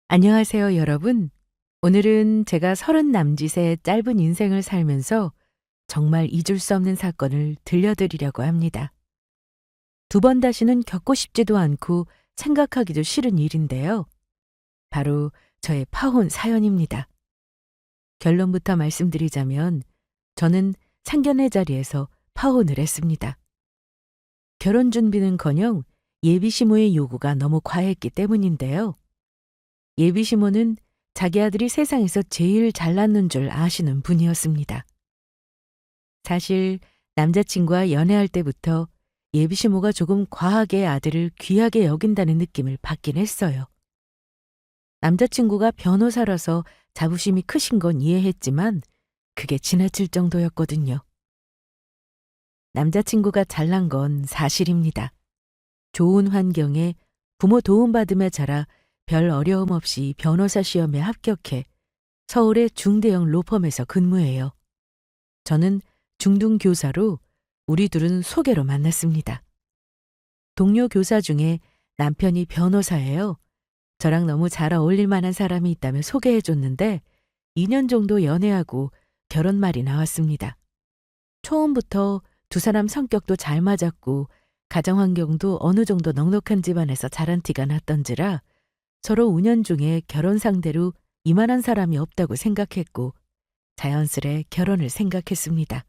안녕하세요, 여러분. 오늘은 제가 30 남짓의 짧은 인생을 살면서 정말 잊을 수 없는 사건을 들려드리려고 합니다. 두 번 다시는 겪고 싶지도 않고 생각하기도 싫은 일인데요. 바로 저의 파혼 사연입니다. 결론부터 말씀드리자면 저는 상견례 자리에서 파혼을 했습니다. 결혼 준비는커녕 예비 시모의 요구가 너무 과했기 때문인데요. 예비 시모는 자기 아들이 세상에서 제일 잘났는 줄 아시는 분이었습니다. 사실 남자친구와 연애할 때부터 예비 시모가 조금 과하게 아들을 귀하게 여긴다는 느낌을 받긴 했어요. 남자친구가 변호사라서 자부심이 크신 건 이해했지만 그게 지나칠 정도였거든요. 남자친구가 잘난 건 사실입니다. 좋은 환경에 부모 도움받으며 자라 별 어려움 없이 변호사 시험에 합격해 서울의 중대형 로펌에서 근무해요. 저는 중등 교사로 우리 둘은 소개로 만났습니다. 동료 교사 중에 남편이 변호사예요. 저랑 너무 잘 어울릴 만한 사람이 있다며 소개해줬는데 2년 정도 연애하고 결혼 말이 나왔습니다. 처음부터 두 사람 성격도 잘 맞았고 가정 환경도 어느 정도 넉넉한 집안에서 자란 티가 났던지라 서로 운연중에 결혼 상대로 이만한 사람이 없다고 생각했고 자연스레 결혼을 생각했습니다.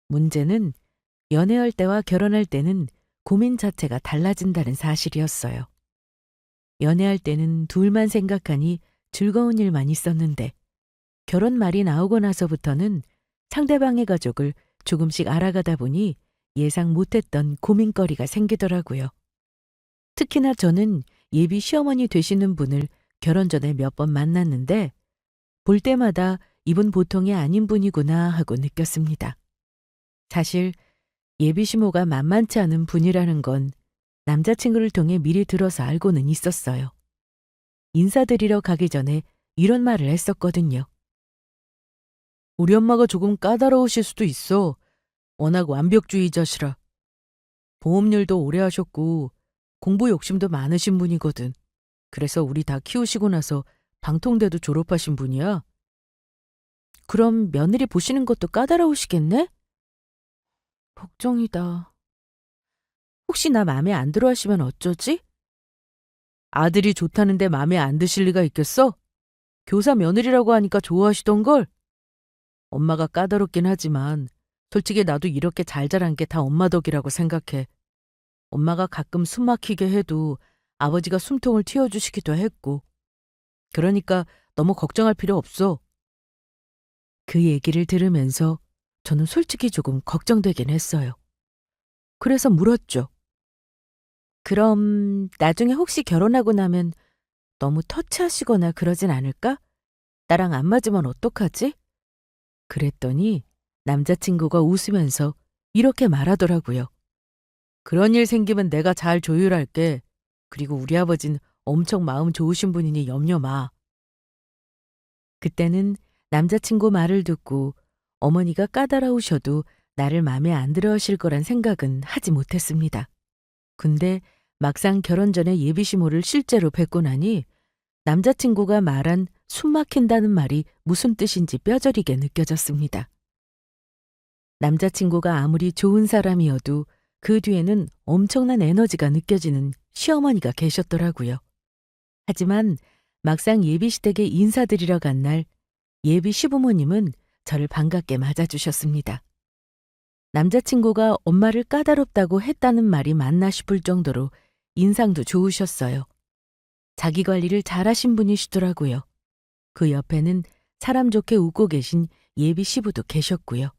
문제는 연애할 때와 결혼할 때는 고민 자체가 달라진다는 사실이었어요. 연애할 때는 둘만 생각하니 즐거운 일만 있었는데 결혼 말이 나오고 나서부터는 상대방의 가족을 조금씩 알아가다 보니 예상 못했던 고민거리가 생기더라고요. 특히나 저는 예비 시어머니 되시는 분을 결혼 전에 몇 번 만났는데 볼 때마다 이분 보통이 아닌 분이구나 하고 느꼈습니다. 사실 예비 시모가 만만치 않은 분이라는 건 남자친구를 통해 미리 들어서 알고는 있었어요. 인사드리러 가기 전에 이런 말을 했었거든요. 우리 엄마가 조금 까다로우실 수도 있어. 워낙 완벽주의자시라. 보험일도 오래 하셨고 공부 욕심도 많으신 분이거든. 그래서 우리 다 키우시고 나서 방통대도 졸업하신 분이야. 그럼 며느리 보시는 것도 까다로우시겠네? 걱정이다. 혹시 나 마음에 안 들어 하시면 어쩌지? 아들이 좋다는데 마음에 안 드실 리가 있겠어? 교사 며느리라고 하니까 좋아하시던걸? 엄마가 까다롭긴 하지만 솔직히 나도 이렇게 잘 자란 게 다 엄마 덕이라고 생각해. 엄마가 가끔 숨 막히게 해도 아버지가 숨통을 틔워주시기도 했고. 그러니까 너무 걱정할 필요 없어. 그 얘기를 들으면서 저는 솔직히 조금 걱정되긴 했어요. 그래서 물었죠. 그럼 나중에 혹시 결혼하고 나면 너무 터치하시거나 그러진 않을까? 나랑 안 맞으면 어떡하지? 그랬더니 남자친구가 웃으면서 이렇게 말하더라고요. 그런 일 생기면 내가 잘 조율할게. 그리고 우리 아버진 엄청 마음 좋으신 분이니 염려 마. 그때는 남자친구 말을 듣고 어머니가 까다로우셔도 나를 마음에 안 들어 하실 거란 생각은 하지 못했습니다. 근데 막상 결혼 전에 예비 시모를 실제로 뵙고 나니 남자친구가 말한 숨 막힌다는 말이 무슨 뜻인지 뼈저리게 느껴졌습니다. 남자친구가 아무리 좋은 사람이어도 그 뒤에는 엄청난 에너지가 느껴지는 시어머니가 계셨더라고요. 하지만 막상 예비시댁에 인사드리러 간 날 예비 시부모님은 저를 반갑게 맞아주셨습니다. 남자친구가 엄마를 까다롭다고 했다는 말이 맞나 싶을 정도로 인상도 좋으셨어요. 자기 관리를 잘하신 분이시더라고요. 그 옆에는 사람 좋게 웃고 계신 예비 시부도 계셨고요.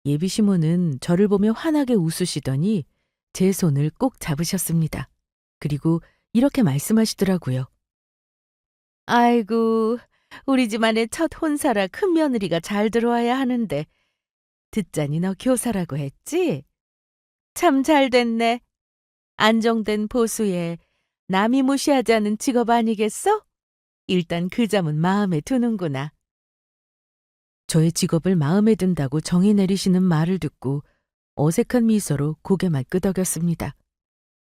예비 시모는 저를 보며 환하게 웃으시더니 제 손을 꼭 잡으셨습니다. 그리고 이렇게 말씀하시더라고요. 아이고, 우리 집안의 첫 혼사라 큰 며느리가 잘 들어와야 하는데 듣자니 너 교사라고 했지? 참 잘 됐네. 안정된 보수에 남이 무시하지 않는 직업 아니겠어? 일단 그 점은 마음에 드는구나. 저의 직업을 마음에 든다고 정의 내리시는 말을 듣고 어색한 미소로 고개만 끄덕였습니다.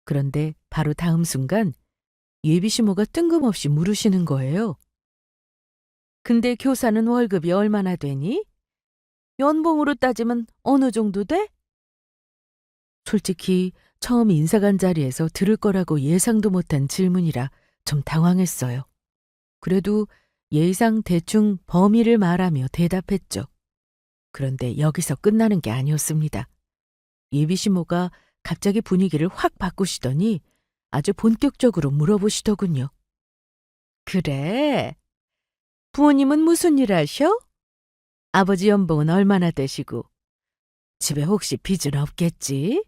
그런데 바로 다음 순간 예비시모가 뜬금없이 물으시는 거예요. 근데 교사는 월급이 얼마나 되니? 연봉으로 따지면 어느 정도 돼? 솔직히 처음 인사관 자리에서 들을 거라고 예상도 못한 질문이라 좀 당황했어요. 그래도 예의상 대충 범위를 말하며 대답했죠. 그런데 여기서 끝나는 게 아니었습니다. 예비시모가 갑자기 분위기를 확 바꾸시더니 아주 본격적으로 물어보시더군요. 그래? 부모님은 무슨 일 하셔? 아버지 연봉은 얼마나 되시고? 집에 혹시 빚은 없겠지?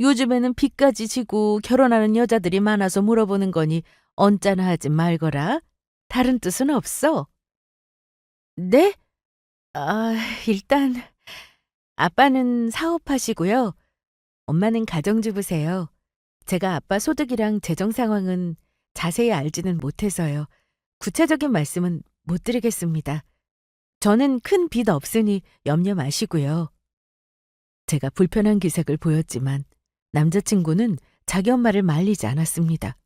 요즘에는 빚까지 지고 결혼하는 여자들이 많아서 물어보는 거니 언짢아 하지 말거라. 다른 뜻은 없어. 네? 아, 일단 아빠는 사업하시고요. 엄마는 가정주부세요. 제가 아빠 소득이랑 재정 상황은 자세히 알지는 못해서요. 구체적인 말씀은 못 드리겠습니다. 저는 큰 빚 없으니 염려 마시고요. 제가 불편한 기색을 보였지만 남자친구는 자기 엄마를 말리지 않았습니다.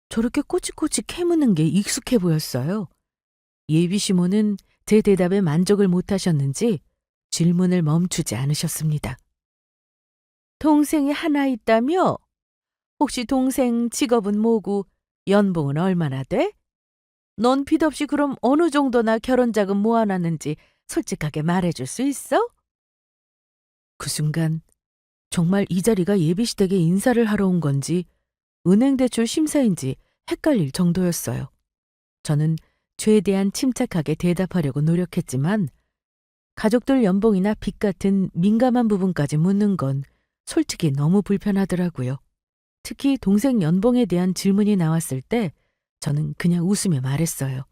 저렇게 꼬치꼬치 캐무는 게 익숙해 보였어요. 예비시모는 제 대답에 만족을 못하셨는지 질문을 멈추지 않으셨습니다. 동생이 하나 있다며? 혹시 동생 직업은 뭐고 연봉은 얼마나 돼? 넌 빚 없이 그럼 어느 정도나 결혼 자금 모아놨는지 솔직하게 말해줄 수 있어? 그 순간 정말 이 자리가 예비시댁에 인사를 하러 온 건지 은행대출 심사인지 헷갈릴 정도였어요. 저는 최대한 침착하게 대답하려고 노력했지만 가족들 연봉이나 빚 같은 민감한 부분까지 묻는 건 솔직히 너무 불편하더라고요. 특히 동생 연봉에 대한 질문이 나왔을 때 저는 그냥 웃으며 말했어요.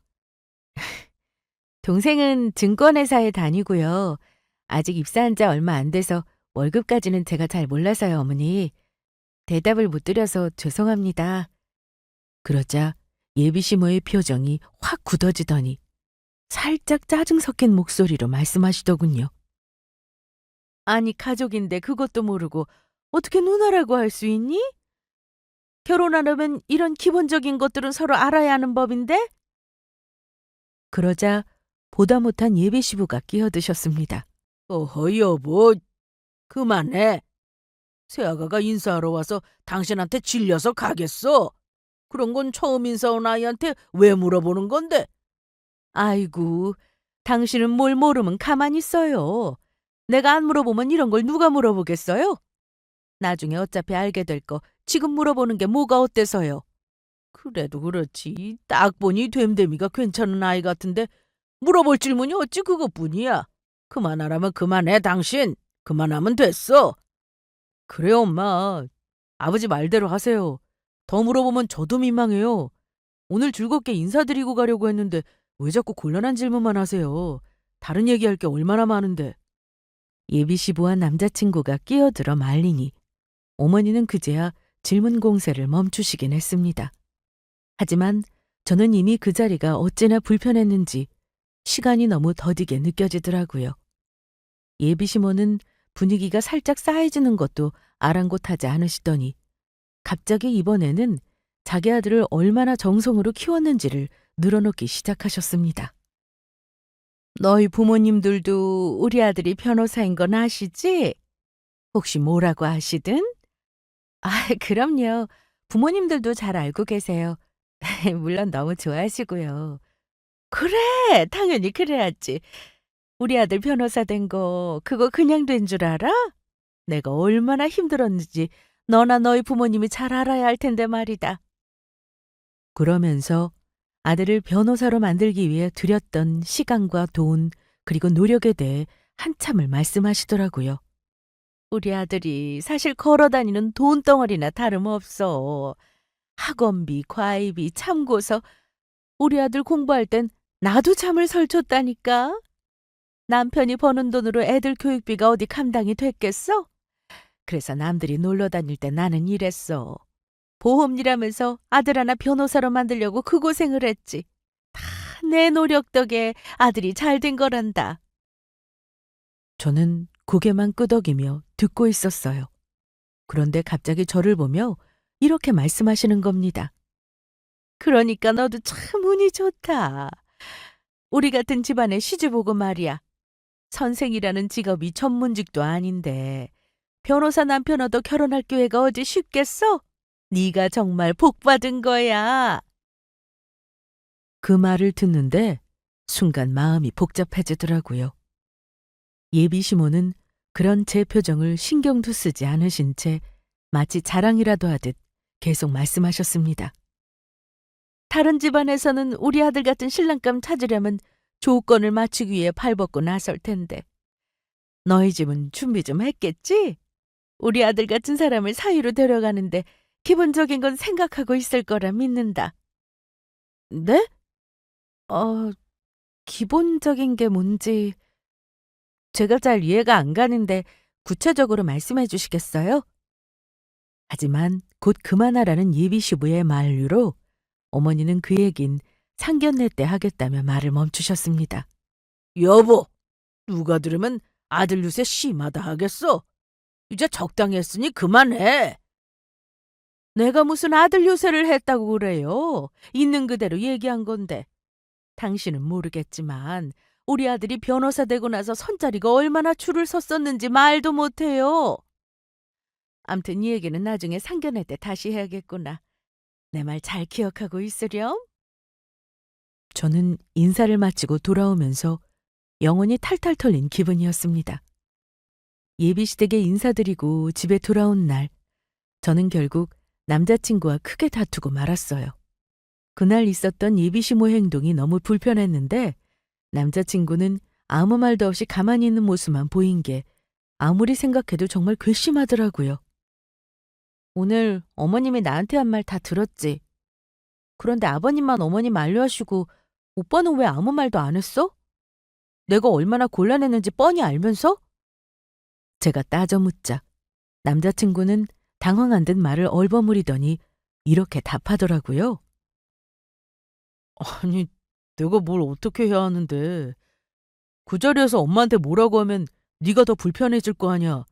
동생은 증권회사에 다니고요. 아직 입사한 지 얼마 안 돼서 월급까지는 제가 잘 몰라서요, 어머니. 대답을 못 드려서 죄송합니다. 그러자 예비시모의 표정이 확 굳어지더니 살짝 짜증 섞인 목소리로 말씀하시더군요. 아니, 가족인데 그것도 모르고 어떻게 누나라고 할 수 있니? 결혼하려면 이런 기본적인 것들은 서로 알아야 하는 법인데? 그러자 보다 못한 예비시부가 끼어드셨습니다. 어허, 여보, 그만해. 새아가가 인사하러 와서 당신한테 질려서 가겠어. 그런 건 처음 인사 온 아이한테 왜 물어보는 건데? 아이고, 당신은 뭘 모르면 가만히 있어요. 내가 안 물어보면 이런 걸 누가 물어보겠어요? 나중에 어차피 알게 될 거 지금 물어보는 게 뭐가 어때서요? 그래도 그렇지. 딱 보니 됨됨이가 괜찮은 아이 같은데 물어볼 질문이 어찌 그것뿐이야. 그만하라면 그만해, 당신. 그만하면 됐어. 그래요, 엄마. 아버지 말대로 하세요. 더 물어보면 저도 민망해요. 오늘 즐겁게 인사드리고 가려고 했는데 왜 자꾸 곤란한 질문만 하세요. 다른 얘기할 게 얼마나 많은데. 예비시부와 남자친구가 끼어들어 말리니 어머니는 그제야 질문 공세를 멈추시긴 했습니다. 하지만 저는 이미 그 자리가 어찌나 불편했는지 시간이 너무 더디게 느껴지더라고요. 예비시모는 분위기가 살짝 싸해지는 것도 아랑곳하지 않으시더니 갑자기 이번에는 자기 아들을 얼마나 정성으로 키웠는지를 늘어놓기 시작하셨습니다. 너희 부모님들도 우리 아들이 변호사인 건 아시지? 혹시 뭐라고 하시든? 아, 그럼요. 부모님들도 잘 알고 계세요. 물론 너무 좋아하시고요. 그래, 당연히 그래야지. 우리 아들 변호사 된 거, 그거 그냥 된 줄 알아? 내가 얼마나 힘들었는지 너나 너희 부모님이 잘 알아야 할 텐데 말이다. 그러면서 아들을 변호사로 만들기 위해 들였던 시간과 돈, 그리고 노력에 대해 한참을 말씀하시더라고요. 우리 아들이 사실 걸어다니는 돈덩어리나 다름없어. 학원비, 과외비, 참고서. 우리 아들 공부할 땐 나도 잠을 설쳤다니까. 남편이 버는 돈으로 애들 교육비가 어디 감당이 됐겠어? 그래서 남들이 놀러 다닐 때 나는 이랬어. 보험 일하면서 아들 하나 변호사로 만들려고 그 고생을 했지. 다 내 노력 덕에 아들이 잘 된 거란다. 저는 고개만 끄덕이며 듣고 있었어요. 그런데 갑자기 저를 보며 이렇게 말씀하시는 겁니다. 그러니까 너도 참 운이 좋다. 우리 같은 집안에 시집오고 말이야. 선생이라는 직업이 전문직도 아닌데 변호사 남편 얻어 결혼할 기회가 어디 쉽겠어? 네가 정말 복 받은 거야. 그 말을 듣는데 순간 마음이 복잡해지더라고요. 예비 시모는 그런 제 표정을 신경도 쓰지 않으신 채 마치 자랑이라도 하듯 계속 말씀하셨습니다. 다른 집안에서는 우리 아들 같은 신랑감 찾으려면 조건을 맞추기 위해 발벗고 나설 텐데 너희 집은 준비 좀 했겠지? 우리 아들 같은 사람을 사위로 데려가는데 기본적인 건 생각하고 있을 거라 믿는다. 네? 기본적인 게 뭔지 제가 잘 이해가 안 가는데 구체적으로 말씀해 주시겠어요? 하지만 곧 그만하라는 예비시부의 만류로 어머니는 그 얘긴 상견례 때 하겠다며 말을 멈추셨습니다. 여보, 누가 들으면 아들 유세 심하다 하겠어. 이제 적당히 했으니 그만해. 내가 무슨 아들 요새를 했다고 그래요? 있는 그대로 얘기한 건데. 당신은 모르겠지만 우리 아들이 변호사 되고 나서 선자리가 얼마나 줄을 섰었는지 말도 못해요. 암튼 이 얘기는 나중에 상견례 때 다시 해야겠구나. 내 말 잘 기억하고 있으렴? 저는 인사를 마치고 돌아오면서 영혼이 탈탈 털린 기분이었습니다. 예비시댁에 인사드리고 집에 돌아온 날, 저는 결국 남자친구와 크게 다투고 말았어요. 그날 있었던 예비시모 행동이 너무 불편했는데 남자친구는 아무 말도 없이 가만히 있는 모습만 보인 게 아무리 생각해도 정말 괘씸하더라고요. 오늘 어머님이 나한테 한 말 다 들었지. 그런데 아버님만 어머님 만류하시고 오빠는 왜 아무 말도 안 했어? 내가 얼마나 곤란했는지 뻔히 알면서? 제가 따져 묻자 남자친구는 당황한 듯 말을 얼버무리더니 이렇게 답하더라고요. 아니, 내가 뭘 어떻게 해야 하는데. 그 자리에서 엄마한테 뭐라고 하면 네가 더 불편해질 거 아냐.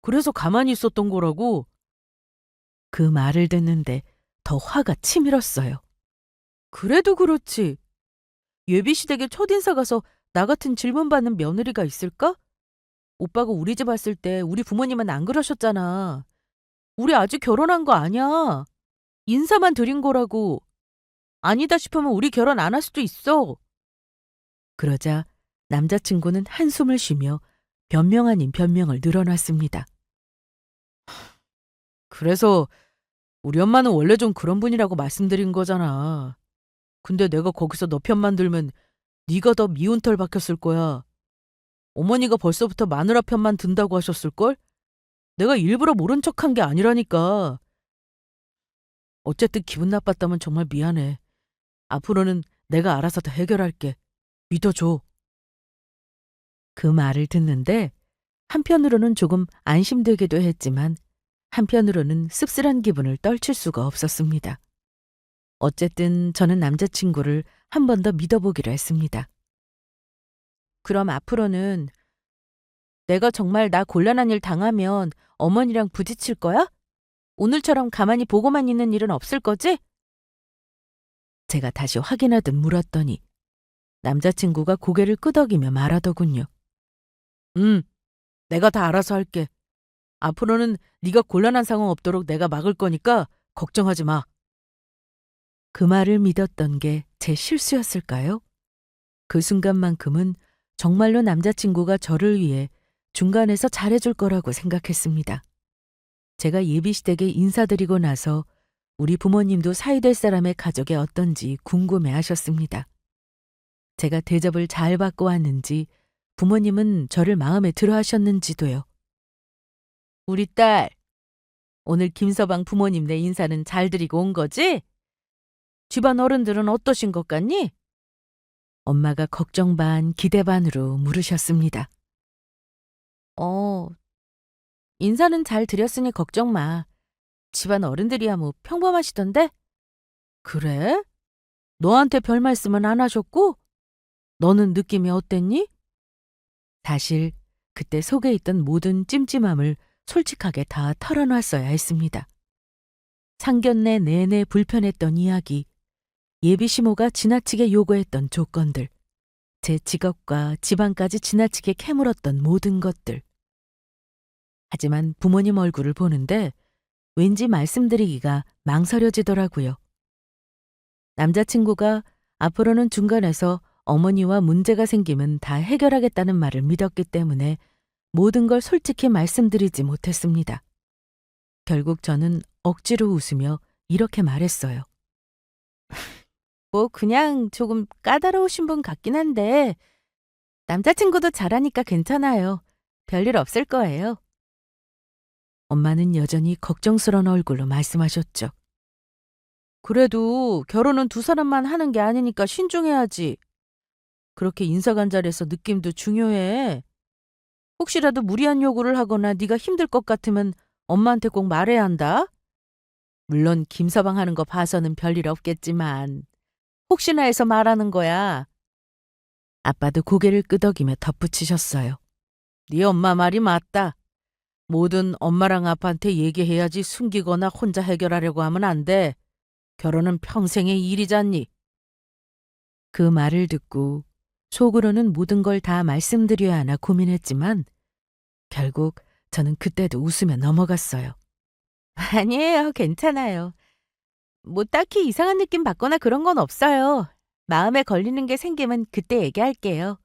그래서 가만히 있었던 거라고. 그 말을 듣는데 더 화가 치밀었어요. 그래도 그렇지. 예비시댁에 첫인사 가서 나 같은 질문 받는 며느리가 있을까? 오빠가 우리 집 왔을 때 우리 부모님은 안 그러셨잖아. 우리 아직 결혼한 거 아니야. 인사만 드린 거라고. 아니다 싶으면 우리 결혼 안 할 수도 있어. 그러자 남자친구는 한숨을 쉬며 변명 아닌 변명을 늘어놨습니다. 그래서 우리 엄마는 원래 좀 그런 분이라고 말씀드린 거잖아. 근데 내가 거기서 너 편만 들면 네가 더 미운 털 박혔을 거야. 어머니가 벌써부터 마누라 편만 든다고 하셨을걸? 내가 일부러 모른 척한 게 아니라니까. 어쨌든 기분 나빴다면 정말 미안해. 앞으로는 내가 알아서 다 해결할게. 믿어줘. 그 말을 듣는데 한편으로는 조금 안심되기도 했지만 한편으로는 씁쓸한 기분을 떨칠 수가 없었습니다. 어쨌든 저는 남자친구를 한 번 더 믿어보기로 했습니다. 그럼 앞으로는 내가 정말 나 곤란한 일 당하면 어머니랑 부딪힐 거야? 오늘처럼 가만히 보고만 있는 일은 없을 거지? 제가 다시 확인하듯 물었더니 남자친구가 고개를 끄덕이며 말하더군요. 내가 다 알아서 할게. 앞으로는 네가 곤란한 상황 없도록 내가 막을 거니까 걱정하지 마. 그 말을 믿었던 게 제 실수였을까요? 그 순간만큼은 정말로 남자친구가 저를 위해 중간에서 잘해줄 거라고 생각했습니다. 제가 예비시댁에 인사드리고 나서 우리 부모님도 사이될 사람의 가족이 어떤지 궁금해 하셨습니다. 제가 대접을 잘 받고 왔는지 부모님은 저를 마음에 들어 하셨는지도요. 우리 딸, 오늘 김서방 부모님네 인사는 잘 드리고 온 거지? 집안 어른들은 어떠신 것 같니? 엄마가 걱정 반 기대 반으로 물으셨습니다. 인사는 잘 드렸으니 걱정 마. 집안 어른들이야 뭐 평범하시던데? 그래? 너한테 별 말씀은 안 하셨고? 너는 느낌이 어땠니? 사실 그때 속에 있던 모든 찜찜함을 솔직하게 다 털어놨어야 했습니다. 상견례 내내 불편했던 이야기, 예비 시모가 지나치게 요구했던 조건들, 제 직업과 집안까지 지나치게 캐물었던 모든 것들. 하지만 부모님 얼굴을 보는데 왠지 말씀드리기가 망설여지더라고요. 남자친구가 앞으로는 중간에서 어머니와 문제가 생기면 다 해결하겠다는 말을 믿었기 때문에 모든 걸 솔직히 말씀드리지 못했습니다. 결국 저는 억지로 웃으며 이렇게 말했어요. 뭐 그냥 조금 까다로우신 분 같긴 한데 남자친구도 잘하니까 괜찮아요. 별일 없을 거예요. 엄마는 여전히 걱정스러운 얼굴로 말씀하셨죠. 그래도 결혼은 두 사람만 하는 게 아니니까 신중해야지. 그렇게 인사간잘해서 느낌도 중요해. 혹시라도 무리한 요구를 하거나 네가 힘들 것 같으면 엄마한테 꼭 말해야 한다. 물론 김서방 하는 거 봐서는 별일 없겠지만 혹시나 해서 말하는 거야. 아빠도 고개를 끄덕이며 덧붙이셨어요. 네 엄마 말이 맞다. 뭐든 엄마랑 아빠한테 얘기해야지 숨기거나 혼자 해결하려고 하면 안 돼. 결혼은 평생의 일이잖니. 그 말을 듣고 속으로는 모든 걸 다 말씀드려야 하나 고민했지만 결국 저는 그때도 웃으며 넘어갔어요. 아니에요. 괜찮아요. 뭐 딱히 이상한 느낌 받거나 그런 건 없어요. 마음에 걸리는 게 생기면 그때 얘기할게요.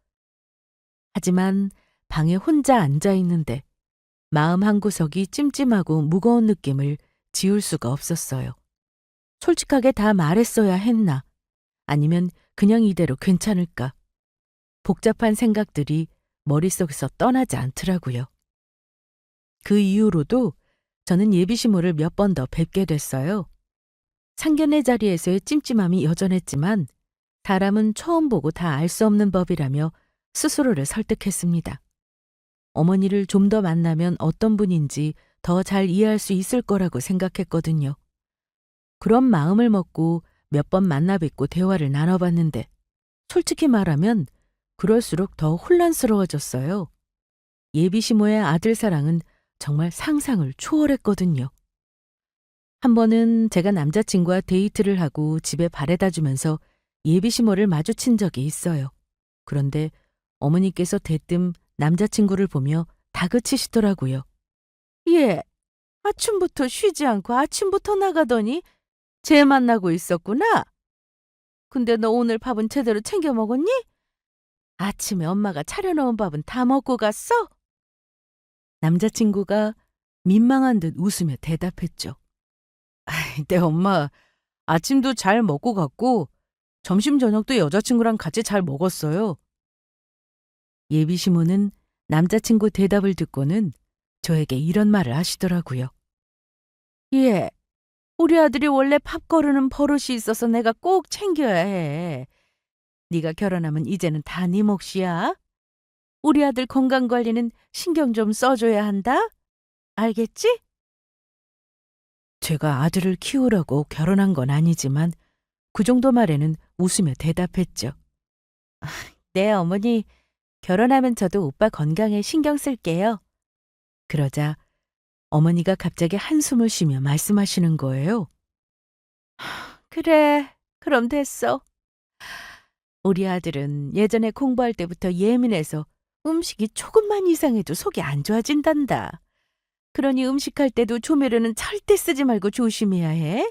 하지만 방에 혼자 앉아 있는데 마음 한구석이 찜찜하고 무거운 느낌을 지울 수가 없었어요. 솔직하게 다 말했어야 했나? 아니면 그냥 이대로 괜찮을까? 복잡한 생각들이 머릿속에서 떠나지 않더라고요. 그 이후로도 저는 예비 시모를 몇 번 더 뵙게 됐어요. 상견례 자리에서의 찜찜함이 여전했지만 사람은 처음 보고 다 알 수 없는 법이라며 스스로를 설득했습니다. 어머니를 좀 더 만나면 어떤 분인지 더 잘 이해할 수 있을 거라고 생각했거든요. 그런 마음을 먹고 몇 번 만나 뵙고 대화를 나눠봤는데 솔직히 말하면 그럴수록 더 혼란스러워졌어요. 예비 시모의 아들 사랑은 정말 상상을 초월했거든요. 한 번은 제가 남자친구와 데이트를 하고 집에 바래다 주면서 예비 시모를 마주친 적이 있어요. 그런데 어머니께서 대뜸 남자친구를 보며 다그치시더라고요. 예, 아침부터 쉬지 않고 아침부터 나가더니 쟤 만나고 있었구나. 근데 너 오늘 밥은 제대로 챙겨 먹었니? 아침에 엄마가 차려놓은 밥은 다 먹고 갔어? 남자친구가 민망한 듯 웃으며 대답했죠. 내 엄마 아침도 잘 먹고 갔고 점심 저녁도 여자친구랑 같이 잘 먹었어요. 예비 시모는 남자친구 대답을 듣고는 저에게 이런 말을 하시더라고요. 예, 우리 아들이 원래 밥 거르는 버릇이 있어서 내가 꼭 챙겨야 해. 네가 결혼하면 이제는 다 네 몫이야. 우리 아들 건강 관리는 신경 좀 써줘야 한다. 알겠지? 제가 아들을 키우려고 결혼한 건 아니지만 그 정도 말에는 웃으며 대답했죠. 네, 어머니. 결혼하면 저도 오빠 건강에 신경 쓸게요. 그러자 어머니가 갑자기 한숨을 쉬며 말씀하시는 거예요. 그래, 그럼 됐어. 우리 아들은 예전에 공부할 때부터 예민해서 음식이 조금만 이상해도 속이 안 좋아진단다. 그러니 음식할 때도 조미료는 절대 쓰지 말고 조심해야 해.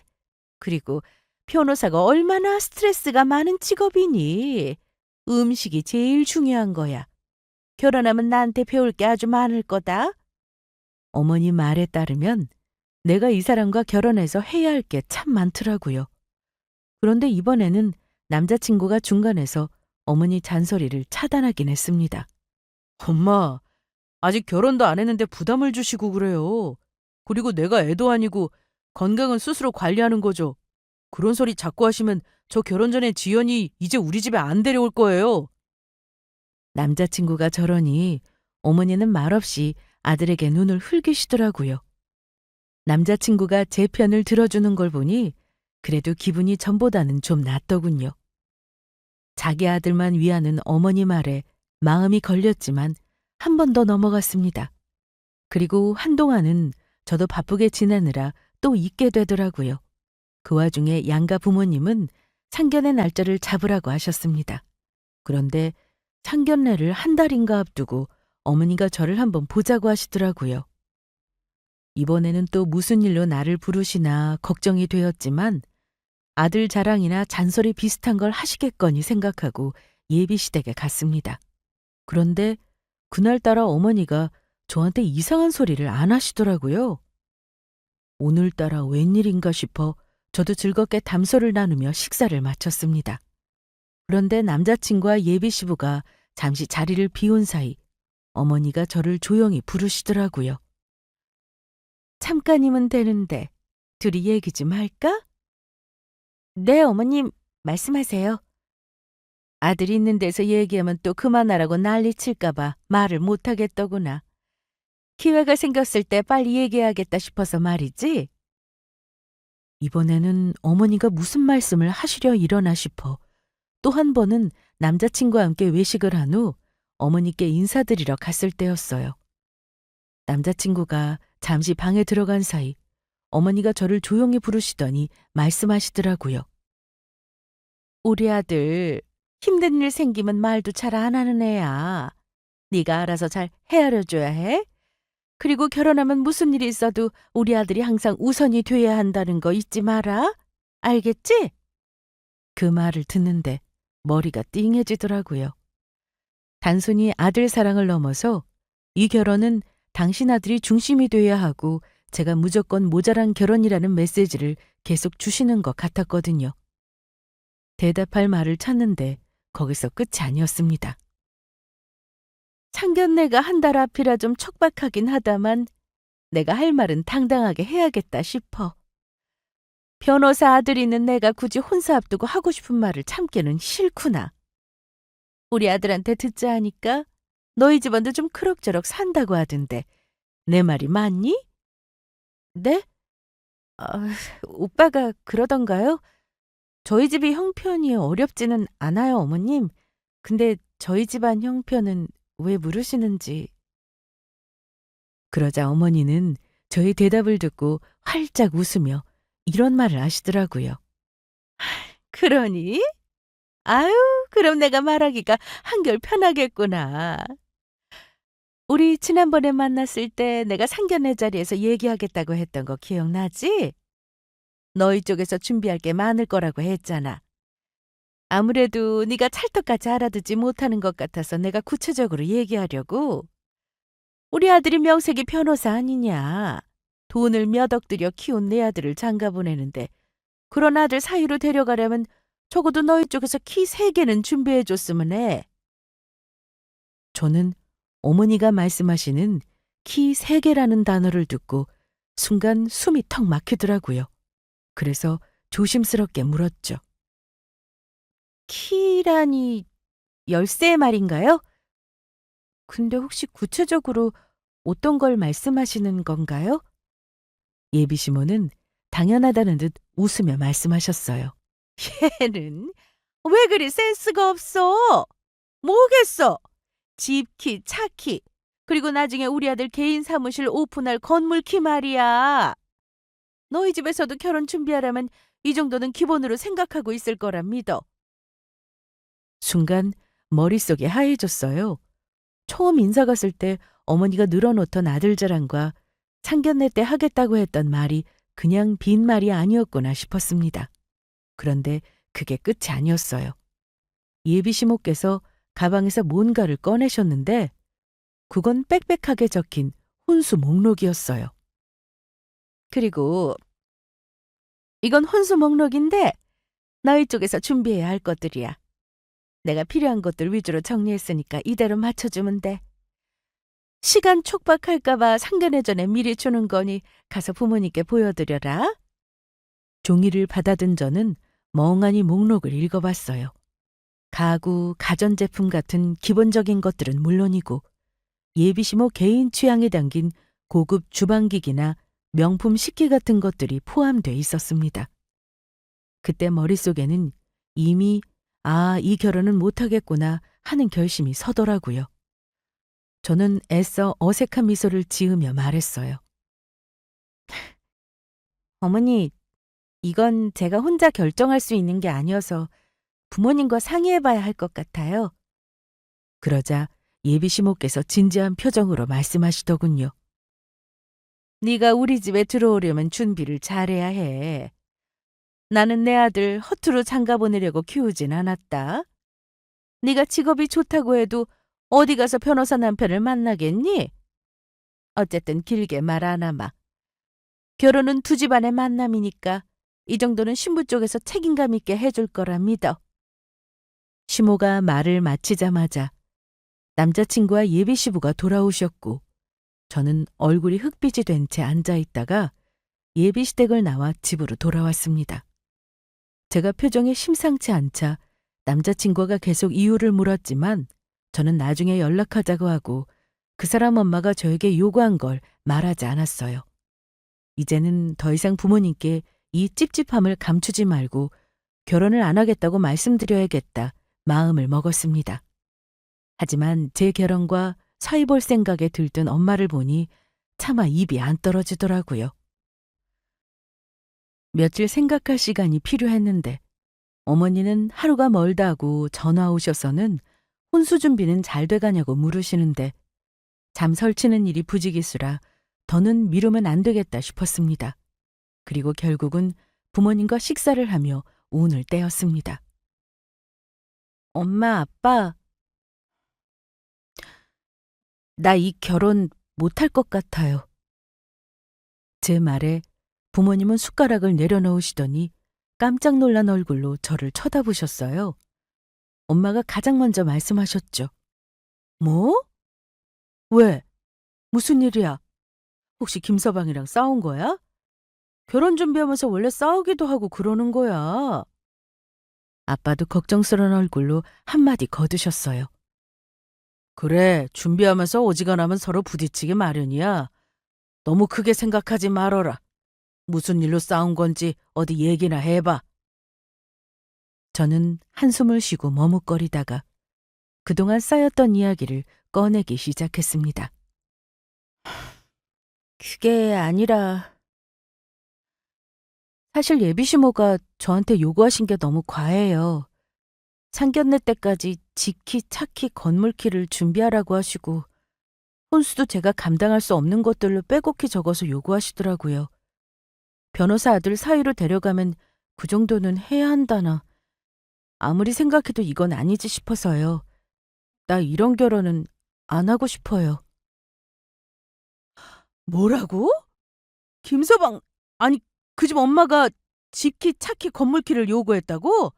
그리고 변호사가 얼마나 스트레스가 많은 직업이니. 음식이 제일 중요한 거야. 결혼하면 나한테 배울 게 아주 많을 거다. 어머니 말에 따르면 내가 이 사람과 결혼해서 해야 할 게 참 많더라고요. 그런데 이번에는 남자친구가 중간에서 어머니 잔소리를 차단하긴 했습니다. 엄마, 아직 결혼도 안 했는데 부담을 주시고 그래요. 그리고 내가 애도 아니고 건강은 스스로 관리하는 거죠. 그런 소리 자꾸 하시면 저 결혼 전에 지연이 이제 우리 집에 안 데려올 거예요. 남자친구가 저러니 어머니는 말없이 아들에게 눈을 흘기시더라고요. 남자친구가 제 편을 들어주는 걸 보니 그래도 기분이 전보다는 좀 낫더군요. 자기 아들만 위하는 어머니 말에 마음이 걸렸지만 한 번 더 넘어갔습니다. 그리고 한동안은 저도 바쁘게 지내느라 또 잊게 되더라고요. 그 와중에 양가 부모님은 상견례 날짜를 잡으라고 하셨습니다. 그런데 상견례를 한 달인가 앞두고 어머니가 저를 한번 보자고 하시더라고요. 이번에는 또 무슨 일로 나를 부르시나 걱정이 되었지만 아들 자랑이나 잔소리 비슷한 걸 하시겠거니 생각하고 예비시댁에 갔습니다. 그런데 그날따라 어머니가 저한테 이상한 소리를 안 하시더라고요. 오늘따라 웬일인가 싶어 저도 즐겁게 담소를 나누며 식사를 마쳤습니다. 그런데 남자친구와 예비시부가 잠시 자리를 비운 사이 어머니가 저를 조용히 부르시더라고요. 잠깐이면 되는데 둘이 얘기 좀 할까? 네, 어머님, 말씀하세요. 아들이 있는 데서 얘기하면 또 그만하라고 난리 칠까봐 말을 못하겠더구나. 기회가 생겼을 때 빨리 얘기해야겠다 싶어서 말이지. 이번에는 어머니가 무슨 말씀을 하시려 일어나 싶어 또 한 번은 남자친구와 함께 외식을 한 후 어머니께 인사드리러 갔을 때였어요. 남자친구가 잠시 방에 들어간 사이 어머니가 저를 조용히 부르시더니 말씀하시더라고요. 우리 아들 힘든 일 생기면 말도 잘 안 하는 애야. 네가 알아서 잘 헤아려줘야 해. 그리고 결혼하면 무슨 일이 있어도 우리 아들이 항상 우선이 돼야 한다는 거 잊지 마라. 알겠지? 그 말을 듣는데 머리가 띵해지더라고요. 단순히 아들 사랑을 넘어서 이 결혼은 당신 아들이 중심이 돼야 하고 제가 무조건 모자란 결혼이라는 메시지를 계속 주시는 것 같았거든요. 대답할 말을 찾는데 거기서 끝이 아니었습니다. 상견례가 한 달 앞이라 좀 촉박하긴 하다만 내가 할 말은 당당하게 해야겠다 싶어. 변호사 아들이 있는 내가 굳이 혼사 앞두고 하고 싶은 말을 참기는 싫구나. 우리 아들한테 듣자 하니까 너희 집안도 좀 그럭저럭 산다고 하던데 내 말이 맞니? 네? 오빠가 그러던가요? 저희 집이 형편이 어렵지는 않아요, 어머님. 근데 저희 집안 형편은 왜 물으시는지. 그러자 어머니는 저의 대답을 듣고 활짝 웃으며 이런 말을 하시더라고요. 그러니? 아유, 그럼 내가 말하기가 한결 편하겠구나. 우리 지난번에 만났을 때 내가 상견례 자리에서 얘기하겠다고 했던 거 기억나지? 너희 쪽에서 준비할 게 많을 거라고 했잖아. 아무래도 네가 찰떡같이 알아듣지 못하는 것 같아서 내가 구체적으로 얘기하려고. 우리 아들이 명색이 변호사 아니냐. 돈을 몇 억 들여 키운 내 아들을 장가 보내는데 그런 아들 사이로 데려가려면 적어도 너희 쪽에서 키 3개는 준비해줬으면 해. 저는 어머니가 말씀하시는 키 3개라는 단어를 듣고 순간 숨이 턱 막히더라고요. 그래서 조심스럽게 물었죠. 키라니 열쇠 말인가요? 근데 혹시 구체적으로 어떤 걸 말씀하시는 건가요? 예비시모는 당연하다는 듯 웃으며 말씀하셨어요. 얘는 왜 그리 센스가 없어? 뭐겠어? 집키, 차키, 그리고 나중에 우리 아들 개인 사무실 오픈할 건물키 말이야. 너희 집에서도 결혼 준비하려면 이 정도는 기본으로 생각하고 있을 거라 믿어. 순간 머릿속이 하얘졌어요. 처음 인사 갔을 때 어머니가 늘어놓던 아들 자랑과 상견례 때 하겠다고 했던 말이 그냥 빈말이 아니었구나 싶었습니다. 그런데 그게 끝이 아니었어요. 예비시모께서 가방에서 뭔가를 꺼내셨는데 그건 빽빽하게 적힌 혼수 목록이었어요. 그리고 이건 혼수 목록인데 너희 쪽에서 준비해야 할 것들이야. 내가 필요한 것들 위주로 정리했으니까 이대로 맞춰주면 돼. 시간 촉박할까봐 상견례 전에 미리 주는 거니 가서 부모님께 보여드려라. 종이를 받아든 저는 멍하니 목록을 읽어봤어요. 가구, 가전제품 같은 기본적인 것들은 물론이고 예비시모 개인 취향에 담긴 고급 주방기기나 명품 식기 같은 것들이 포함돼 있었습니다. 그때 머릿속에는 이미 이 결혼은 못하겠구나 하는 결심이 서더라고요. 저는 애써 어색한 미소를 지으며 말했어요. 어머니, 이건 제가 혼자 결정할 수 있는 게 아니어서 부모님과 상의해봐야 할 것 같아요. 그러자 예비 시모께서 진지한 표정으로 말씀하시더군요. 네가 우리 집에 들어오려면 준비를 잘해야 해. 나는 내 아들 허투루 장가 보내려고 키우진 않았다. 네가 직업이 좋다고 해도 어디 가서 변호사 남편을 만나겠니? 어쨌든 길게 말 안 하마. 결혼은 두 집안의 만남이니까 이 정도는 신부 쪽에서 책임감 있게 해줄 거라 믿어. 시모가 말을 마치자마자 남자친구와 예비 시부가 돌아오셨고 저는 얼굴이 흑빛이 된 채 앉아 있다가 예비 시댁을 나와 집으로 돌아왔습니다. 제가 표정이 심상치 않자 남자친구가 계속 이유를 물었지만 저는 나중에 연락하자고 하고 그 사람 엄마가 저에게 요구한 걸 말하지 않았어요. 이제는 더 이상 부모님께 이 찝찝함을 감추지 말고 결혼을 안 하겠다고 말씀드려야겠다 마음을 먹었습니다. 하지만 제 결혼과 사위 볼 생각에 들뜬 엄마를 보니 차마 입이 안 떨어지더라고요. 며칠 생각할 시간이 필요했는데 어머니는 하루가 멀다 하고 전화 오셔서는 혼수 준비는 잘 돼가냐고 물으시는데 잠 설치는 일이 부지기수라 더는 미루면 안 되겠다 싶었습니다. 그리고 결국은 부모님과 식사를 하며 운을 떼었습니다. 엄마, 아빠, 나 이 결혼 못할 것 같아요. 제 말에 부모님은 숟가락을 내려놓으시더니 깜짝 놀란 얼굴로 저를 쳐다보셨어요. 엄마가 가장 먼저 말씀하셨죠. 뭐? 왜? 무슨 일이야? 혹시 김서방이랑 싸운 거야? 결혼 준비하면서 원래 싸우기도 하고 그러는 거야. 아빠도 걱정스러운 얼굴로 한마디 거두셨어요. 그래, 준비하면서 어지간하면 서로 부딪히기 마련이야. 너무 크게 생각하지 말어라. 무슨 일로 싸운 건지 어디 얘기나 해봐. 저는 한숨을 쉬고 머뭇거리다가 그동안 쌓였던 이야기를 꺼내기 시작했습니다. 그게 아니라 사실 예비시모가 저한테 요구하신 게 너무 과해요. 상견례 때까지 지키, 차키, 건물키를 준비하라고 하시고 혼수도 제가 감당할 수 없는 것들로 빼곡히 적어서 요구하시더라고요. 변호사 아들 사위로 데려가면 그 정도는 해야 한다나. 아무리 생각해도 이건 아니지 싶어서요. 나 이런 결혼은 안 하고 싶어요. 뭐라고? 김서방, 아니 그 집 엄마가 집키, 차키, 건물키를 요구했다고?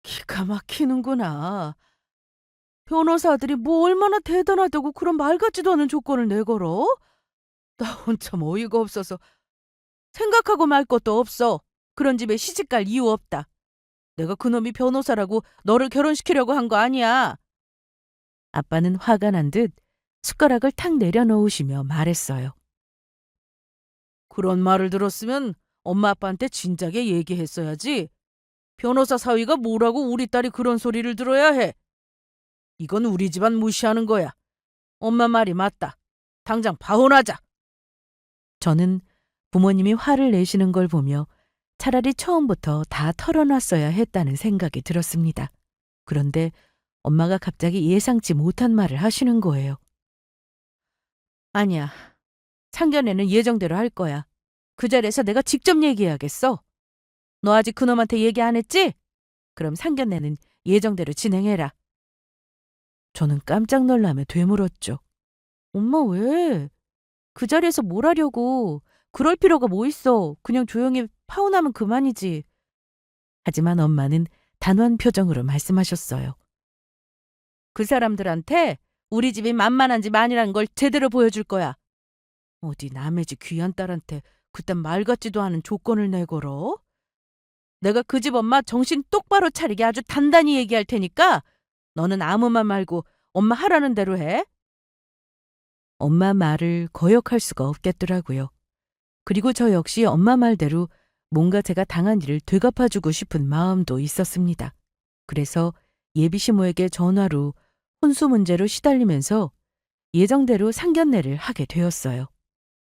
기가 막히는구나. 변호사 아들이 뭐 얼마나 대단하다고 그런 말 같지도 않은 조건을 내걸어? 나 혼참 어이가 없어서 생각하고 말 것도 없어. 그런 집에 시집갈 이유 없다. 내가 그놈이 변호사라고 너를 결혼시키려고 한 거 아니야. 아빠는 화가 난 듯 숟가락을 탁 내려놓으시며 말했어요. 그런 말을 들었으면 엄마 아빠한테 진작에 얘기했어야지. 변호사 사위가 뭐라고 우리 딸이 그런 소리를 들어야 해. 이건 우리 집안 무시하는 거야. 엄마 말이 맞다. 당장 파혼하자. 저는 부모님이 화를 내시는 걸 보며 차라리 처음부터 다 털어놨어야 했다는 생각이 들었습니다. 그런데 엄마가 갑자기 예상치 못한 말을 하시는 거예요. 아니야. 상견례는 예정대로 할 거야. 그 자리에서 내가 직접 얘기해야겠어. 너 아직 그놈한테 얘기 안 했지? 그럼 상견례는 예정대로 진행해라. 저는 깜짝 놀라며 되물었죠. 엄마 왜? 그 자리에서 뭘 하려고. 그럴 필요가 뭐 있어. 그냥 조용히 파혼하면 그만이지. 하지만 엄마는 단호한 표정으로 말씀하셨어요. 그 사람들한테 우리 집이 만만한 집 아니란 걸 제대로 보여줄 거야. 어디 남의 집 귀한 딸한테 그딴 말 같지도 않은 조건을 내걸어? 내가 그 집 엄마 정신 똑바로 차리게 아주 단단히 얘기할 테니까 너는 아무 말 말고 엄마 하라는 대로 해. 엄마 말을 거역할 수가 없겠더라고요. 그리고 저 역시 엄마 말대로 뭔가 제가 당한 일을 되갚아주고 싶은 마음도 있었습니다. 그래서 예비시모에게 전화로 혼수 문제로 시달리면서 예정대로 상견례를 하게 되었어요.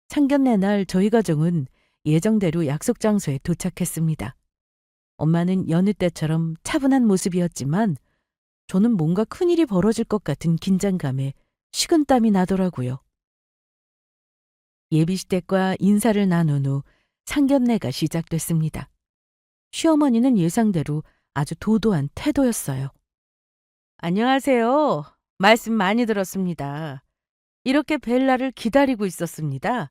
상견례 날 저희 가정은 예정대로 약속 장소에 도착했습니다. 엄마는 여느 때처럼 차분한 모습이었지만 저는 뭔가 큰일이 벌어질 것 같은 긴장감에 식은땀이 나더라고요. 예비시댁과 인사를 나눈 후 상견례가 시작됐습니다. 시어머니는 예상대로 아주 도도한 태도였어요. 안녕하세요. 말씀 많이 들었습니다. 이렇게 뵐 날을 기다리고 있었습니다.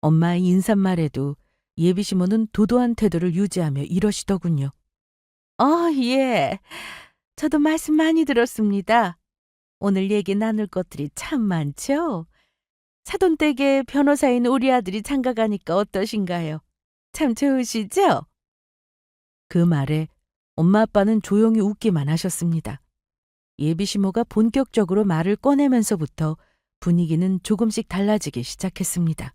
엄마의 인사말에도 예비시모는 도도한 태도를 유지하며 이러시더군요. 예. 저도 말씀 많이 들었습니다. 오늘 얘기 나눌 것들이 참 많죠? 사돈댁에 변호사인 우리 아들이 장가가니까 어떠신가요? 참 좋으시죠? 그 말에 엄마 아빠는 조용히 웃기만 하셨습니다. 예비시모가 본격적으로 말을 꺼내면서부터 분위기는 조금씩 달라지기 시작했습니다.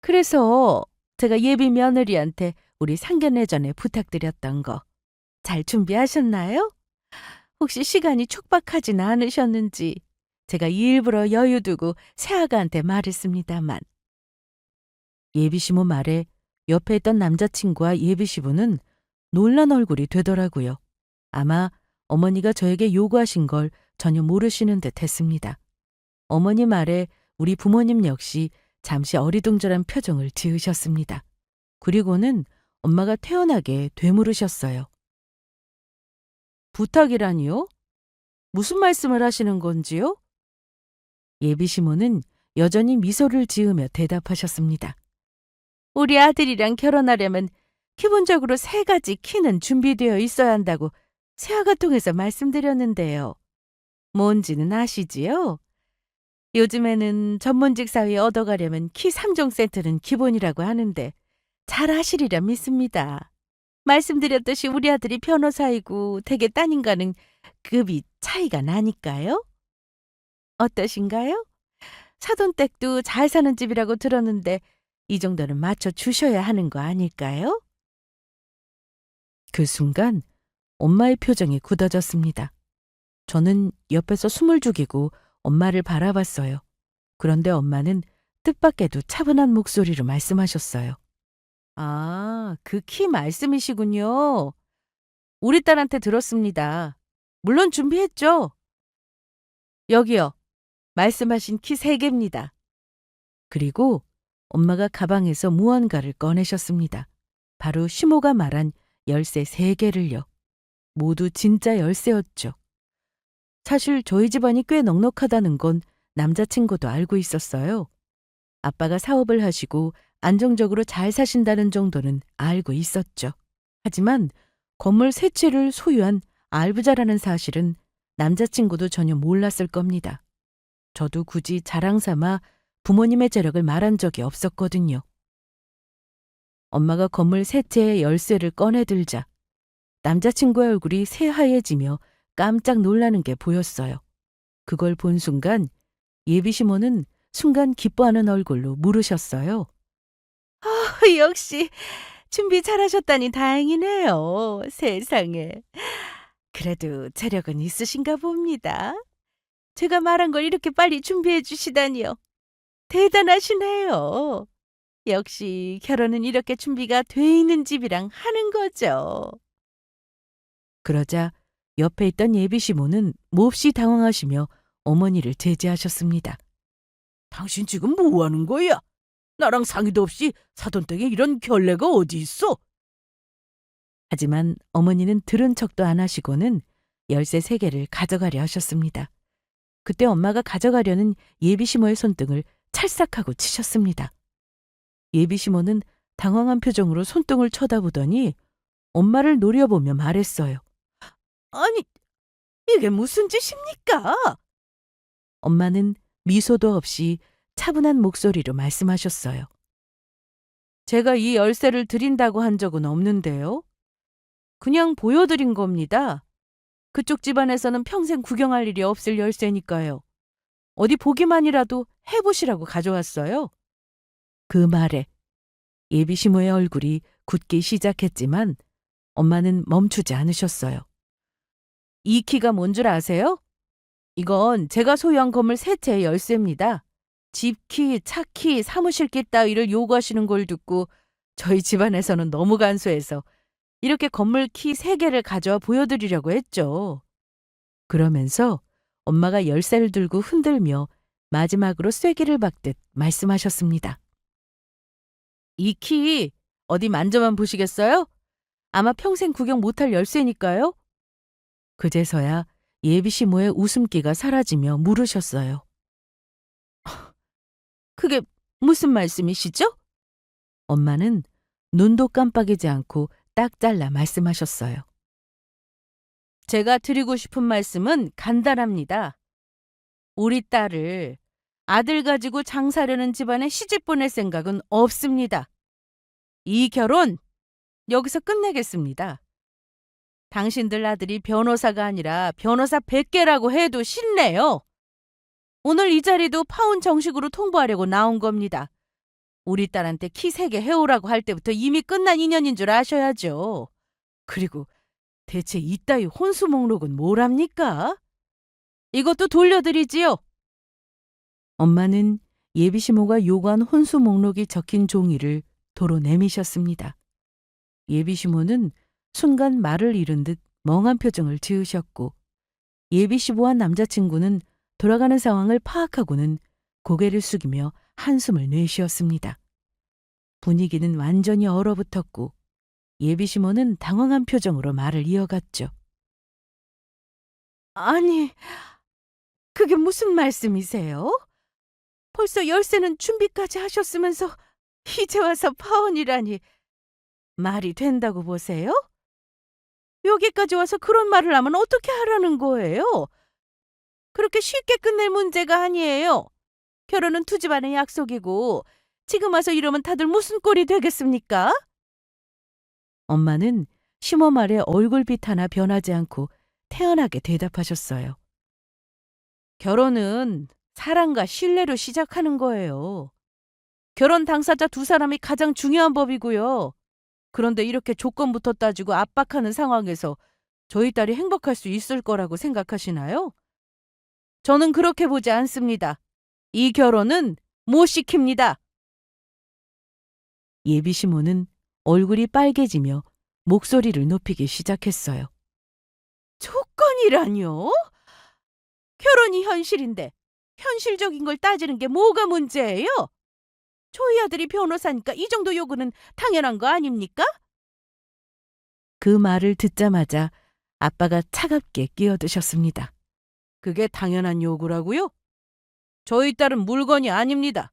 그래서 제가 예비 며느리한테 우리 상견례 전에 부탁드렸던 거 잘 준비하셨나요? 혹시 시간이 촉박하진 않으셨는지 제가 일부러 여유 두고 새아가한테 말했습니다만. 예비시모 말에 옆에 있던 남자친구와 예비시부는 놀란 얼굴이 되더라고요. 아마 어머니가 저에게 요구하신 걸 전혀 모르시는 듯 했습니다. 어머니 말에 우리 부모님 역시 잠시 어리둥절한 표정을 지으셨습니다. 그리고는 엄마가 태연하게 되물으셨어요. 부탁이라니요? 무슨 말씀을 하시는 건지요? 예비시모는 여전히 미소를 지으며 대답하셨습니다. 우리 아들이랑 결혼하려면 기본적으로 3가지 키는 준비되어 있어야 한다고 새아가 통해서 말씀드렸는데요. 뭔지는 아시지요? 요즘에는 전문직 사위 얻어가려면 키 3종 세트는 기본이라고 하는데 잘 아시리라 믿습니다. 말씀드렸듯이 우리 아들이 변호사이고 댁의 따님과는 급이 차이가 나니까요. 어떠신가요? 사돈댁도 잘 사는 집이라고 들었는데 이 정도는 맞춰주셔야 하는 거 아닐까요? 그 순간 엄마의 표정이 굳어졌습니다. 저는 옆에서 숨을 죽이고 엄마를 바라봤어요. 그런데 엄마는 뜻밖에도 차분한 목소리로 말씀하셨어요. 아, 그 키 말씀이시군요. 우리 딸한테 들었습니다. 물론 준비했죠. 여기요. 말씀하신 키 3개입니다. 그리고 엄마가 가방에서 무언가를 꺼내셨습니다. 바로 시모가 말한 열쇠 3개를요. 모두 진짜 열쇠였죠. 사실 저희 집안이 꽤 넉넉하다는 건 남자친구도 알고 있었어요. 아빠가 사업을 하시고 안정적으로 잘 사신다는 정도는 알고 있었죠. 하지만 건물 3채를 소유한 알부자라는 사실은 남자친구도 전혀 몰랐을 겁니다. 저도 굳이 자랑 삼아 부모님의 재력을 말한 적이 없었거든요. 엄마가 건물 3채의 열쇠를 꺼내들자 남자친구의 얼굴이 새하얘지며 깜짝 놀라는 게 보였어요. 그걸 본 순간 예비시모는 순간 기뻐하는 얼굴로 물으셨어요. 역시 준비 잘하셨다니 다행이네요. 세상에. 그래도 재력은 있으신가 봅니다. 제가 말한 걸 이렇게 빨리 준비해 주시다니요. 대단하시네요. 역시 결혼은 이렇게 준비가 돼 있는 집이랑 하는 거죠. 그러자 옆에 있던 예비시모는 몹시 당황하시며 어머니를 제지하셨습니다. 당신 지금 뭐 하는 거야? 나랑 상의도 없이 사돈댁에 이런 결례가 어디 있어? 하지만 어머니는 들은 척도 안 하시고는 열쇠 3개를 가져가려 하셨습니다. 그때 엄마가 가져가려는 예비시모의 손등을 찰싹하고 치셨습니다. 예비시모는 당황한 표정으로 손등을 쳐다보더니 엄마를 노려보며 말했어요. 아니, 이게 무슨 짓입니까? 엄마는 미소도 없이 차분한 목소리로 말씀하셨어요. 제가 이 열쇠를 드린다고 한 적은 없는데요. 그냥 보여드린 겁니다. 그쪽 집안에서는 평생 구경할 일이 없을 열쇠니까요. 어디 보기만이라도 해보시라고 가져왔어요. 그 말에 예비시모의 얼굴이 굳기 시작했지만 엄마는 멈추지 않으셨어요. 이 키가 뭔 줄 아세요? 이건 제가 소유한 건물 3채의 열쇠입니다. 집키, 차키, 사무실키 따위를 요구하시는 걸 듣고 저희 집안에서는 너무 간소해서 이렇게 건물 키 3개를 가져와 보여드리려고 했죠. 그러면서 엄마가 열쇠를 들고 흔들며 마지막으로 쐐기를 박듯 말씀하셨습니다. 이 키 어디 만져만 보시겠어요? 아마 평생 구경 못할 열쇠니까요. 그제서야 예비시모의 웃음기가 사라지며 물으셨어요. 그게 무슨 말씀이시죠? 엄마는 눈도 깜빡이지 않고 딱 잘라 말씀하셨어요. 제가 드리고 싶은 말씀은 간단합니다. 우리 딸을 아들 가지고 장사려는 집안에 시집 보낼 생각은 없습니다. 이 결혼 여기서 끝내겠습니다. 당신들 아들이 변호사가 아니라 변호사 100개라고 해도 신뢰요. 오늘 이 자리도 파혼 정식으로 통보하려고 나온 겁니다. 우리 딸한테 키 3개 해오라고 할 때부터 이미 끝난 인연인 줄 아셔야죠. 그리고 대체 이따위 혼수 목록은 뭐랍니까? 이것도 돌려드리지요. 엄마는 예비시모가 요구한 혼수 목록이 적힌 종이를 도로 내미셨습니다. 예비시모는 순간 말을 잃은 듯 멍한 표정을 지으셨고 예비시부와 남자친구는 돌아가는 상황을 파악하고는 고개를 숙이며 한숨을 내쉬었습니다. 분위기는 완전히 얼어붙었고 예비시모는 당황한 표정으로 말을 이어갔죠. 아니, 그게 무슨 말씀이세요? 벌써 열쇠는 준비까지 하셨으면서 이제 와서 파혼이라니 말이 된다고 보세요? 여기까지 와서 그런 말을 하면 어떻게 하라는 거예요? 그렇게 쉽게 끝낼 문제가 아니에요. 결혼은 두 집안의 약속이고 지금 와서 이러면 다들 무슨 꼴이 되겠습니까? 엄마는 시모 말에 얼굴빛 하나 변하지 않고 태연하게 대답하셨어요. 결혼은 사랑과 신뢰로 시작하는 거예요. 결혼 당사자 두 사람이 가장 중요한 법이고요. 그런데 이렇게 조건부터 따지고 압박하는 상황에서 저희 딸이 행복할 수 있을 거라고 생각하시나요? 저는 그렇게 보지 않습니다. 이 결혼은 못 시킵니다. 예비시모는 얼굴이 빨개지며 목소리를 높이기 시작했어요. 조건이라뇨? 결혼이 현실인데 현실적인 걸 따지는 게 뭐가 문제예요? 저희 아들이 변호사니까 이 정도 요구는 당연한 거 아닙니까? 그 말을 듣자마자 아빠가 차갑게 끼어드셨습니다. 그게 당연한 요구라고요? 저희 딸은 물건이 아닙니다.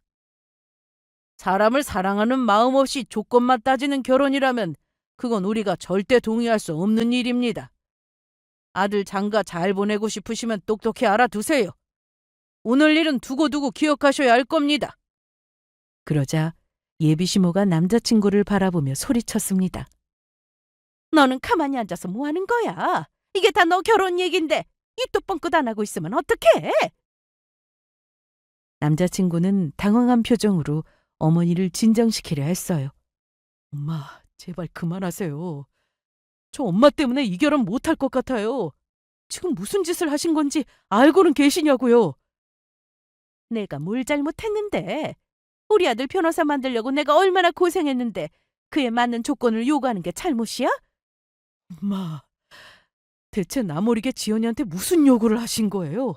사람을 사랑하는 마음 없이 조건만 따지는 결혼이라면 그건 우리가 절대 동의할 수 없는 일입니다. 아들 장가 잘 보내고 싶으시면 똑똑히 알아두세요. 오늘 일은 두고두고 기억하셔야 할 겁니다. 그러자 예비시모가 남자친구를 바라보며 소리쳤습니다. 너는 가만히 앉아서 뭐 하는 거야? 이게 다 너 결혼 얘긴데 입도 뻥끗 안 하고 있으면 어떡해? 남자친구는 당황한 표정으로 어머니를 진정시키려 했어요. 엄마, 제발 그만하세요. 저 엄마 때문에 이 결혼 못할 것 같아요. 지금 무슨 짓을 하신 건지 알고는 계시냐고요. 내가 뭘 잘못했는데? 우리 아들 변호사 만들려고 내가 얼마나 고생했는데 그에 맞는 조건을 요구하는 게 잘못이야? 엄마, 대체 나모르게 지연이한테 무슨 요구를 하신 거예요?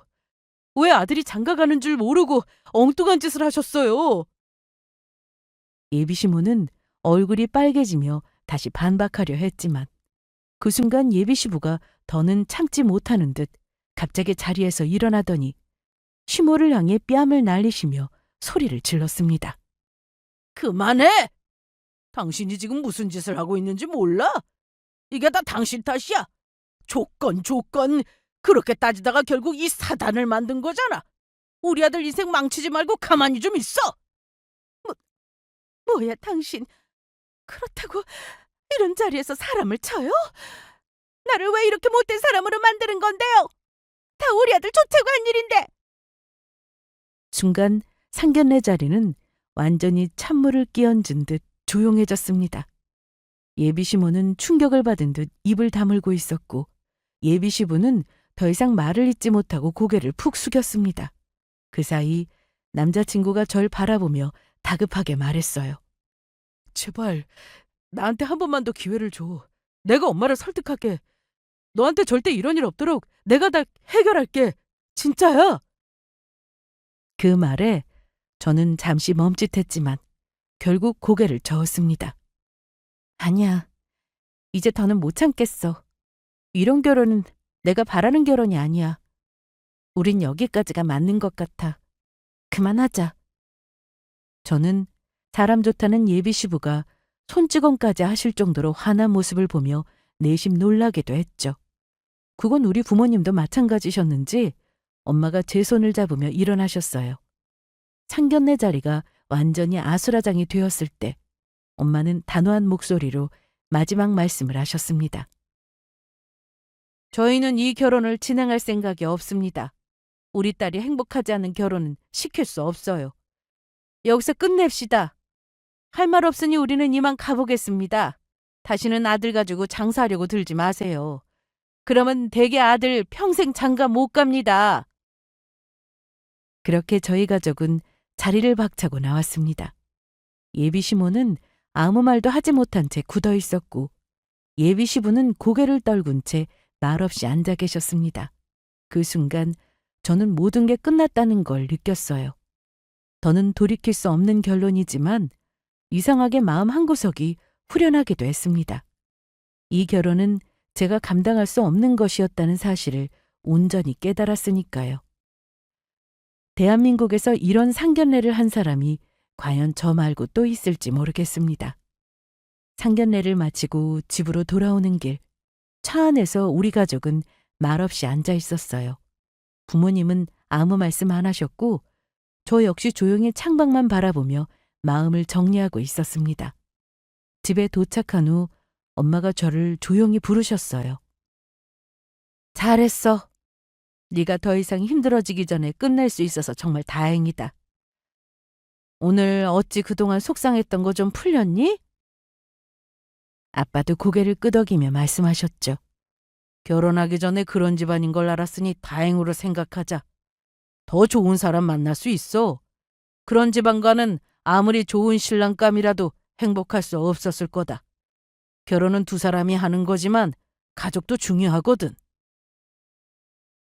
왜 아들이 장가가는 줄 모르고 엉뚱한 짓을 하셨어요? 예비시모는 얼굴이 빨개지며 다시 반박하려 했지만 그 순간 예비시부가 더는 참지 못하는 듯 갑자기 자리에서 일어나더니 시모를 향해 뺨을 날리시며 소리를 질렀습니다. 그만해! 당신이 지금 무슨 짓을 하고 있는지 몰라? 이게 다 당신 탓이야. 조건. 그렇게 따지다가 결국 이 사단을 만든 거잖아. 우리 아들 인생 망치지 말고 가만히 좀 있어. 뭐야 당신. 그렇다고 이런 자리에서 사람을 쳐요? 나를 왜 이렇게 못된 사람으로 만드는 건데요? 다 우리 아들 좋자고 한 일인데. 순간 상견례 자리는 완전히 찬물을 끼얹은 듯 조용해졌습니다. 예비시모는 충격을 받은 듯 입을 다물고 있었고 예비시부는 더 이상 말을 잇지 못하고 고개를 푹 숙였습니다. 그 사이 남자친구가 절 바라보며 다급하게 말했어요. 제발 나한테 한 번만 더 기회를 줘. 내가 엄마를 설득할게. 너한테 절대 이런 일 없도록 내가 다 해결할게. 진짜야. 그 말에 저는 잠시 멈칫했지만 결국 고개를 저었습니다. 아니야. 이제 더는 못 참겠어. 이런 결혼은 내가 바라는 결혼이 아니야. 우린 여기까지가 맞는 것 같아. 그만하자. 저는 사람 좋다는 예비 시부가 손찌검까지 하실 정도로 화난 모습을 보며 내심 놀라기도 했죠. 그건 우리 부모님도 마찬가지셨는지 엄마가 제 손을 잡으며 일어나셨어요. 상견례 자리가 완전히 아수라장이 되었을 때 엄마는 단호한 목소리로 마지막 말씀을 하셨습니다. 저희는 이 결혼을 진행할 생각이 없습니다. 우리 딸이 행복하지 않은 결혼은 시킬 수 없어요. 여기서 끝냅시다. 할 말 없으니 우리는 이만 가보겠습니다. 다시는 아들 가지고 장사하려고 들지 마세요. 그러면 대개 아들 평생 장가 못 갑니다. 그렇게 저희 가족은 자리를 박차고 나왔습니다. 예비 시모는 아무 말도 하지 못한 채 굳어 있었고 예비 시부는 고개를 떨군 채 말없이 앉아 계셨습니다. 그 순간 저는 모든 게 끝났다는 걸 느꼈어요. 더는 돌이킬 수 없는 결론이지만 이상하게 마음 한구석이 후련하기도 했습니다. 이 결혼은 제가 감당할 수 없는 것이었다는 사실을 온전히 깨달았으니까요. 대한민국에서 이런 상견례를 한 사람이 과연 저 말고 또 있을지 모르겠습니다. 상견례를 마치고 집으로 돌아오는 길, 차 안에서 우리 가족은 말없이 앉아 있었어요. 부모님은 아무 말씀 안 하셨고 저 역시 조용히 창밖만 바라보며 마음을 정리하고 있었습니다. 집에 도착한 후 엄마가 저를 조용히 부르셨어요. 잘했어. 네가 더 이상 힘들어지기 전에 끝낼 수 있어서 정말 다행이다. 오늘 어찌 그동안 속상했던 거 좀 풀렸니? 아빠도 고개를 끄덕이며 말씀하셨죠. 결혼하기 전에 그런 집안인 걸 알았으니 다행으로 생각하자. 더 좋은 사람 만날 수 있어. 그런 집안과는 아무리 좋은 신랑감이라도 행복할 수 없었을 거다. 결혼은 두 사람이 하는 거지만 가족도 중요하거든.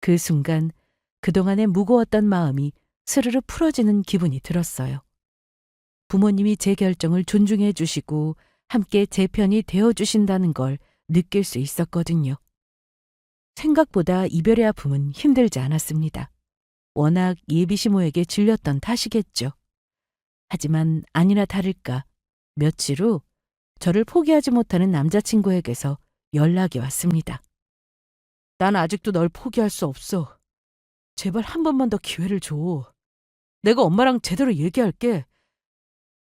그 순간 그동안의 무거웠던 마음이 스르르 풀어지는 기분이 들었어요. 부모님이 제 결정을 존중해 주시고 함께 제 편이 되어 주신다는 걸 느낄 수 있었거든요. 생각보다 이별의 아픔은 힘들지 않았습니다. 워낙 예비 시모에게 질렸던 탓이겠죠. 하지만 아니나 다를까 며칠 후 저를 포기하지 못하는 남자친구에게서 연락이 왔습니다. 난 아직도 널 포기할 수 없어. 제발 한 번만 더 기회를 줘. 내가 엄마랑 제대로 얘기할게.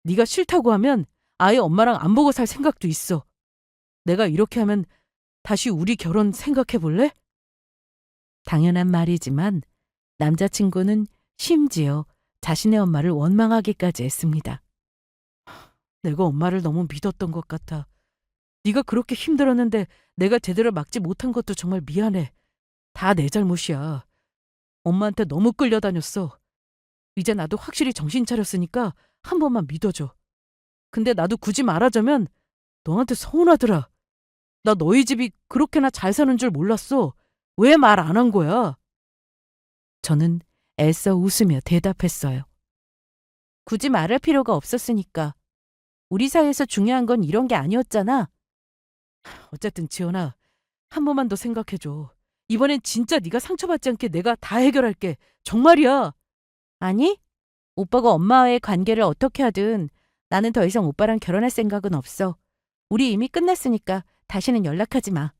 네가 싫다고 하면 아예 엄마랑 안 보고 살 생각도 있어. 내가 이렇게 하면 다시 우리 결혼 생각해 볼래? 당연한 말이지만 남자친구는 심지어 자신의 엄마를 원망하기까지 했습니다. 내가 엄마를 너무 믿었던 것 같아. 네가 그렇게 힘들었는데 내가 제대로 막지 못한 것도 정말 미안해. 다 내 잘못이야. 엄마한테 너무 끌려다녔어. 이제 나도 확실히 정신 차렸으니까 한 번만 믿어줘. 근데 나도 굳이 말하자면 너한테 서운하더라. 나 너희 집이 그렇게나 잘 사는 줄 몰랐어. 왜 말 안 한 거야? 저는 애써 웃으며 대답했어요. 굳이 말할 필요가 없었으니까. 우리 사이에서 중요한 건 이런 게 아니었잖아. 어쨌든 지연아, 한 번만 더 생각해줘. 이번엔 진짜 네가 상처받지 않게 내가 다 해결할게. 정말이야. 아니, 오빠가 엄마와의 관계를 어떻게 하든 나는 더 이상 오빠랑 결혼할 생각은 없어. 우리 이미 끝났으니까 다시는 연락하지 마.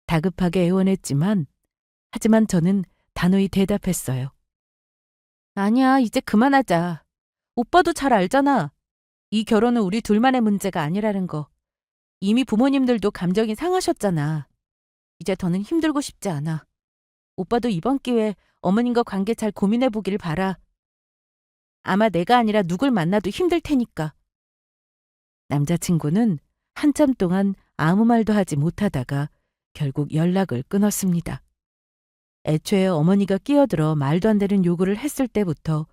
다급하게 애원했지만 하지만 저는 단호히 대답했어요. 아니야, 이제 그만하자. 오빠도 잘 알잖아. 이 결혼은 우리 둘만의 문제가 아니라는 거. 이미 부모님들도 감정이 상하셨잖아. 이제 더는 힘들고 싶지 않아. 오빠도 이번 기회에 어머님과 관계 잘 고민해 보길 바라. 아마 내가 아니라 누굴 만나도 힘들 테니까. 남자친구는 한참 동안 아무 말도 하지 못하다가 결국 연락을 끊었습니다. 애초에 어머니가 끼어들어 말도 안 되는 요구를 했을 때부터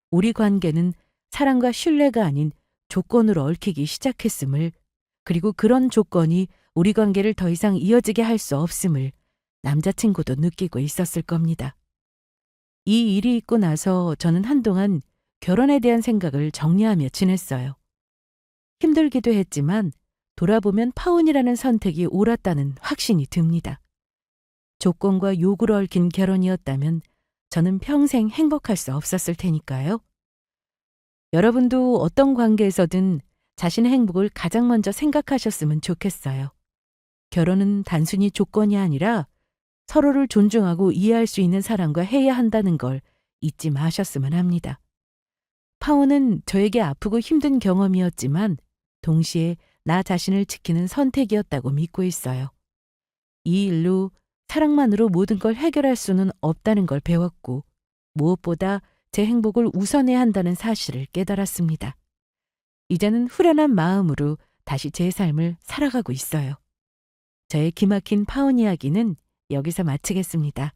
우리 관계는 사랑과 신뢰가 아닌 조건으로 얽히기 시작했음을, 그리고 그런 조건이 우리 관계를 더 이상 이어지게 할 수 없음을 남자친구도 느끼고 있었을 겁니다. 이 일이 있고 나서 저는 한동안 결혼에 대한 생각을 정리하며 지냈어요. 힘들기도 했지만 돌아보면 파혼이라는 선택이 옳았다는 확신이 듭니다. 조건과 요구를 얽힌 결혼이었다면 저는 평생 행복할 수 없었을 테니까요. 여러분도 어떤 관계에서든 자신의 행복을 가장 먼저 생각하셨으면 좋겠어요. 결혼은 단순히 조건이 아니라 서로를 존중하고 이해할 수 있는 사람과 해야 한다는 걸 잊지 마셨으면 합니다. 파혼은 저에게 아프고 힘든 경험이었지만 동시에 나 자신을 지키는 선택이었다고 믿고 있어요. 이 일로 사랑만으로 모든 걸 해결할 수는 없다는 걸 배웠고, 무엇보다 제 행복을 우선해야 한다는 사실을 깨달았습니다. 이제는 후련한 마음으로 다시 제 삶을 살아가고 있어요. 저의 기막힌 파혼 이야기는 여기서 마치겠습니다.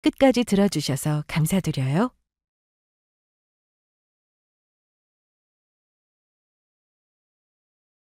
끝까지 들어주셔서 감사드려요.